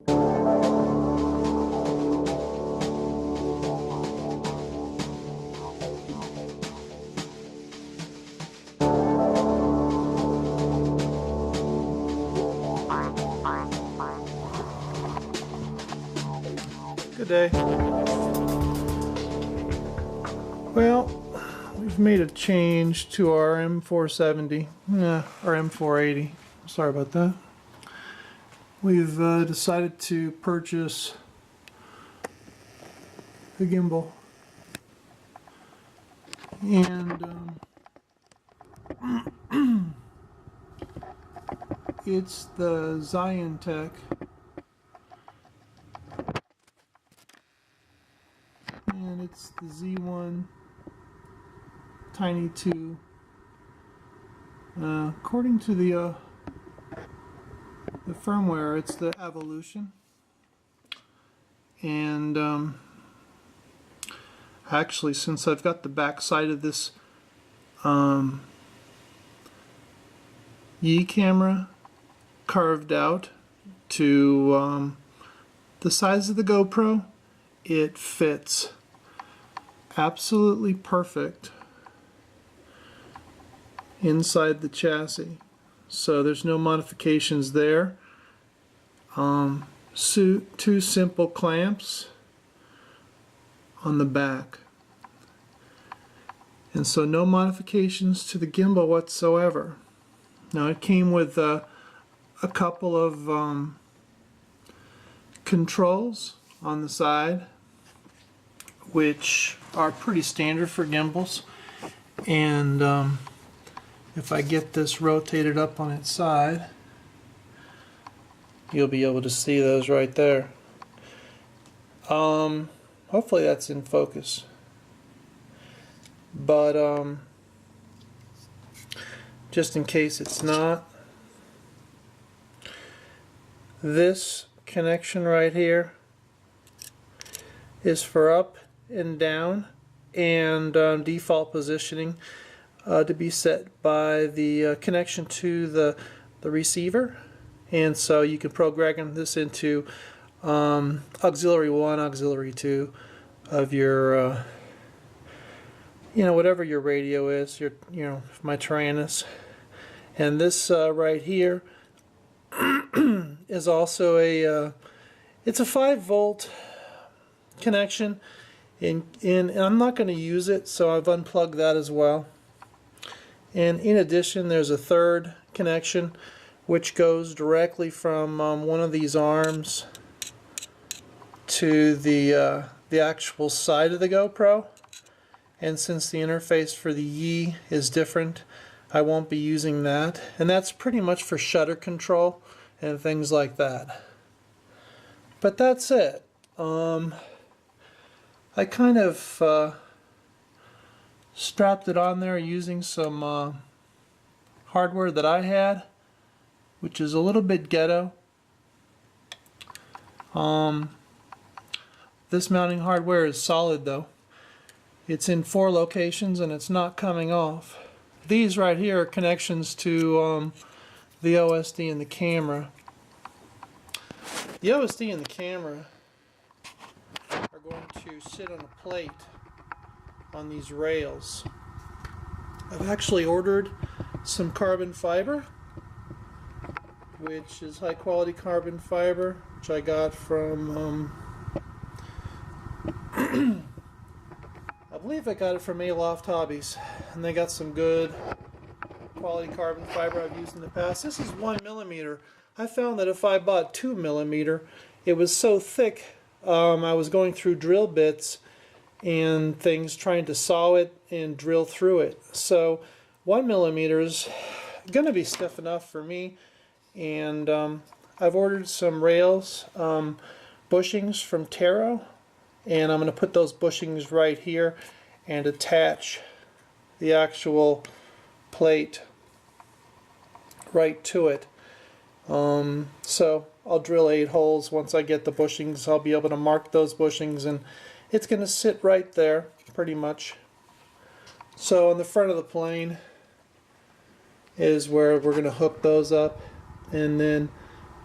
Good day. Well, we've made a change to our M470, or M480. Sorry about that. We've decided to purchase the gimbal, and it's the Tech. And it's the Z1 Tiny2. According to the firmware, it's the Evolution. And actually, since I've got the back side of this Yi camera carved out to the size of the GoPro, it fits absolutely perfect inside the chassis. So there's no modifications there. Two simple clamps on the back. And so no modifications to the gimbal whatsoever. Now it came with a couple of controls on the side, which are pretty standard for gimbals. And if I get this rotated up on its side, you'll be able to see those right there. Hopefully that's in focus. But just in case it's not, this connection right here is for up and down, and default positioning to be set by the connection to the receiver. And so you can program this into auxiliary 1, auxiliary 2 of your whatever your radio is, my Taranis. And this right here is also it's a 5-volt connection, and I'm not going to use it, so I've unplugged that as well. And in addition, there's a third connection which goes directly from one of these arms to the actual side of the GoPro. And since the interface for the Yi is different, I won't be using that. And that's pretty much for shutter control and things like that. But that's it. I kind of strapped it on there using some hardware that I had, which is a little bit ghetto. This mounting hardware is solid though. It's in 4 locations and it's not coming off. These right here are connections to the OSD and the camera. The OSD and the camera are going to sit on a plate on these rails. I've actually ordered some carbon fiber, which is high quality carbon fiber, which I got from I believe I got it from Aloft Hobbies, and they got some good quality carbon fiber I've used in the past. This is 1mm. I found that if I bought 2mm, it was so thick, I was going through drill bits and things trying to saw it and drill through it. So 1mm is going to be stiff enough for me, and I've ordered some rails, bushings from Taro, and I'm going to put those bushings right here and attach the actual plate right to it. So I'll drill 8 holes. Once I get the bushings, I'll be able to mark those bushings, and it's going to sit right there pretty much. So on the front of the plane is where we're going to hook those up, and then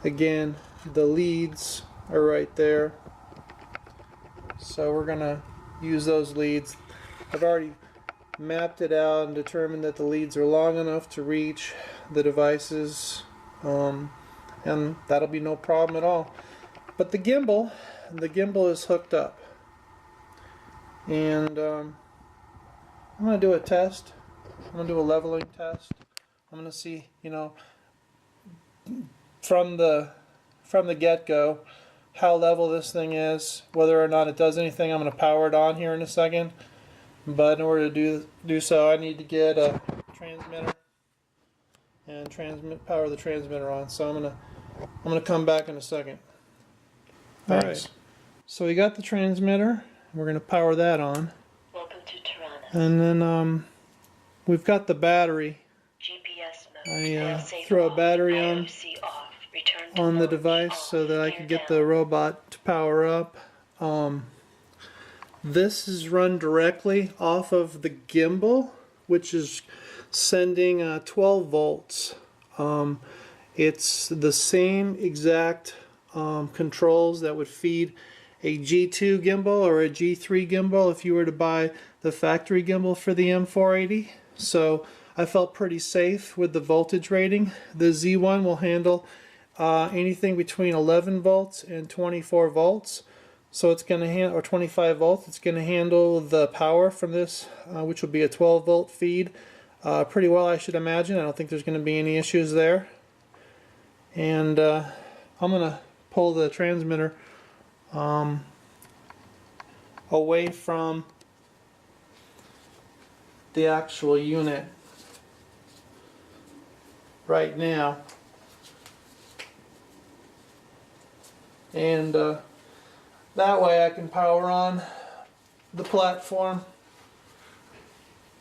again the leads are right there. So we're gonna use those leads. I've already mapped it out and determined that the leads are long enough to reach the devices, and that'll be no problem at all. But the gimbal is hooked up, and I'm gonna do a test. I'm gonna do a leveling test. I'm gonna see, you know, from the get-go how level this thing is, whether or not it does anything. I'm gonna power it on here in a second. But in order to do so, I need to get a transmitter and power the transmitter on. So I'm gonna come back in a second. All right. So we got the transmitter. We're gonna power that on. Welcome to Taranis. And then we've got the battery. GPS mode. I throw a battery on the device so that I can get the robot to power up. This is run directly off of the gimbal, which is sending 12 volts. It's the same exact controls that would feed a G2 gimbal or a G3 gimbal if you were to buy the factory gimbal for the M480. So I felt pretty safe with the voltage rating. The Z1 will handle anything between 11 volts and 24 volts. So it's going to handle, or 25 volts, it's going to handle the power from this, which will be a 12 volt feed, pretty well, I should imagine. I don't think there's going to be any issues there. And I'm going to pull the transmitter away from the actual unit right now. And that way I can power on the platform.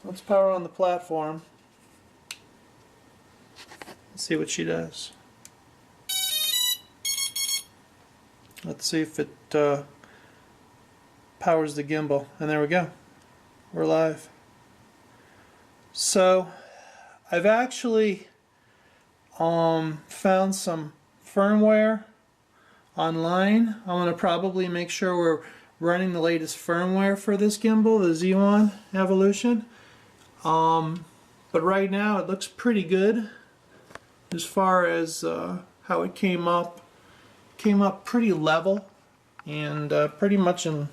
Let's power on the platform. Let's see what she does. Let's see if it powers the gimbal. And there we go. We're live. So I've actually found some firmware online. I'm going to probably make sure we're running the latest firmware for this gimbal, the Z1 Evolution. But right now it looks pretty good as far as how it came up. Came up pretty level and pretty much in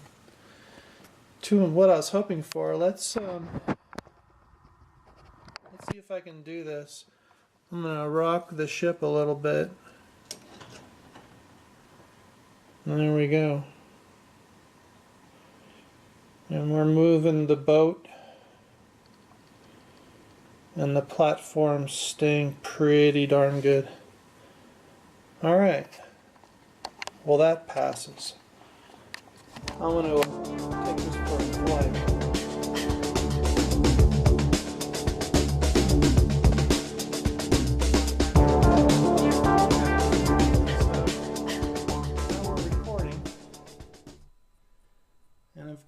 what I was hoping for. Let's see if I can do this. I'm going to rock the ship a little bit. And there we go. And we're moving the boat. And the platform's staying pretty darn good. Alright. Well, that passes. I'm going to take this for a flight.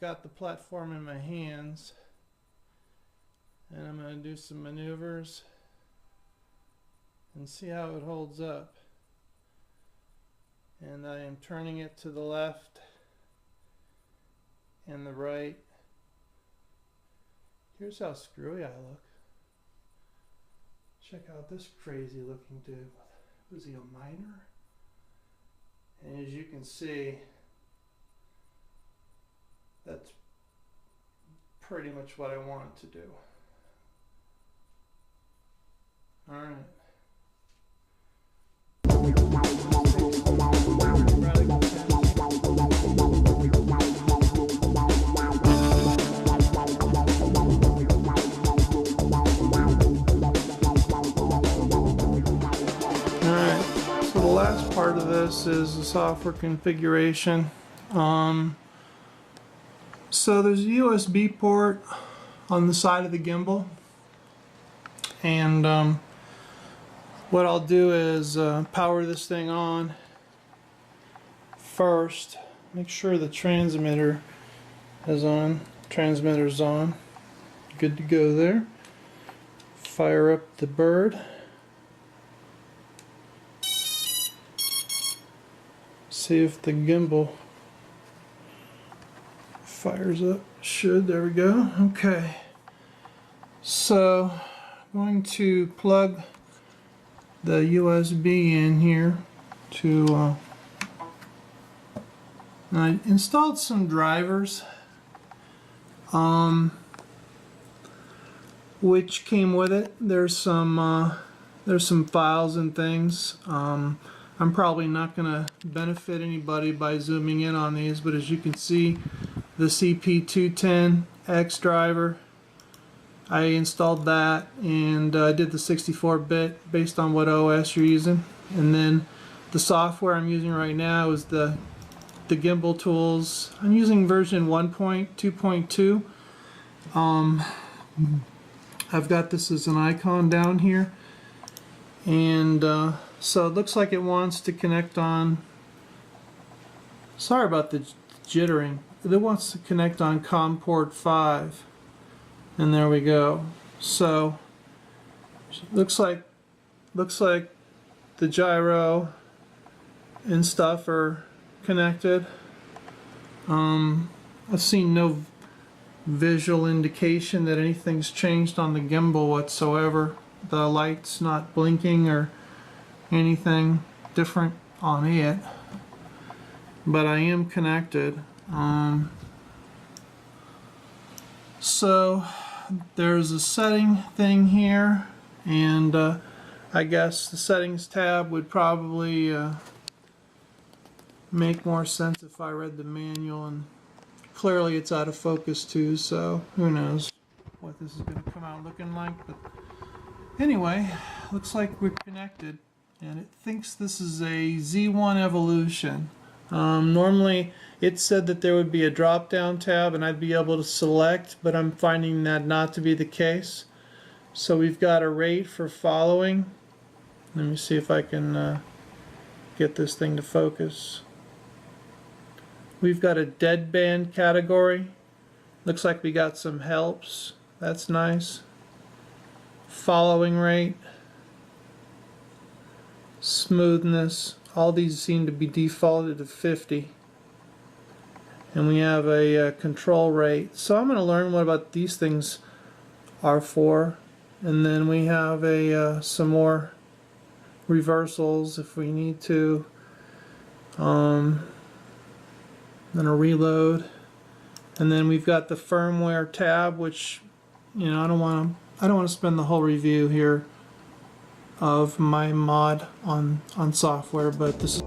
Got the platform in my hands, and I'm going to do some maneuvers and see how it holds up. And I am turning it to the left and the right. Here's how screwy I look. Check out this crazy looking dude. Was he a miner? And as you can see, that's pretty much what I want it to do. Alright. Alright, so the last part of this is the software configuration. So there's a USB port on the side of the gimbal, and what I'll do is power this thing on first. Make sure the transmitter is on. Transmitter's on. Good to go there. Fire up the bird. see if the gimbal fires up. Should. There we go. Okay. So I'm going to plug the USB in here to I installed some drivers which came with it. There's some files and things. I'm probably not going to benefit anybody by zooming in on these, but as you can see, the CP210X driver, I installed that, and I did the 64-bit based on what OS you're using. And then the software I'm using right now is the gimbal tools. I'm using version 1.2.2. I've got this as an icon down here, and so it looks like it wants to connect on, sorry about the jittering, it wants to connect on COM port 5, and there we go. So looks like the gyro and stuff are connected. I've seen no visual indication that anything's changed on the gimbal whatsoever. The light's not blinking or anything different on it, but I am connected. So there's a setting thing here, and I guess the settings tab would probably make more sense if I read the manual, and clearly it's out of focus too, so who knows what this is going to come out looking like. But anyway, looks like we're connected, and it thinks this is a Z1 evolution. Normally it said that there would be a drop down tab and I'd be able to select, but I'm finding that not to be the case. So we've got a rate for following. Let me see if I can get this thing to focus. We've got a deadband category. Looks like we got some helps. That's nice. Following rate. Smoothness. All these seem to be defaulted to 50. And we have a control rate. So I'm going to learn what about these things are for. And then we have some more reversals if we need to. Then a reload, and then we've got the firmware tab, which, you know, I don't want to spend the whole review here of my mod on software, but this is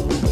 So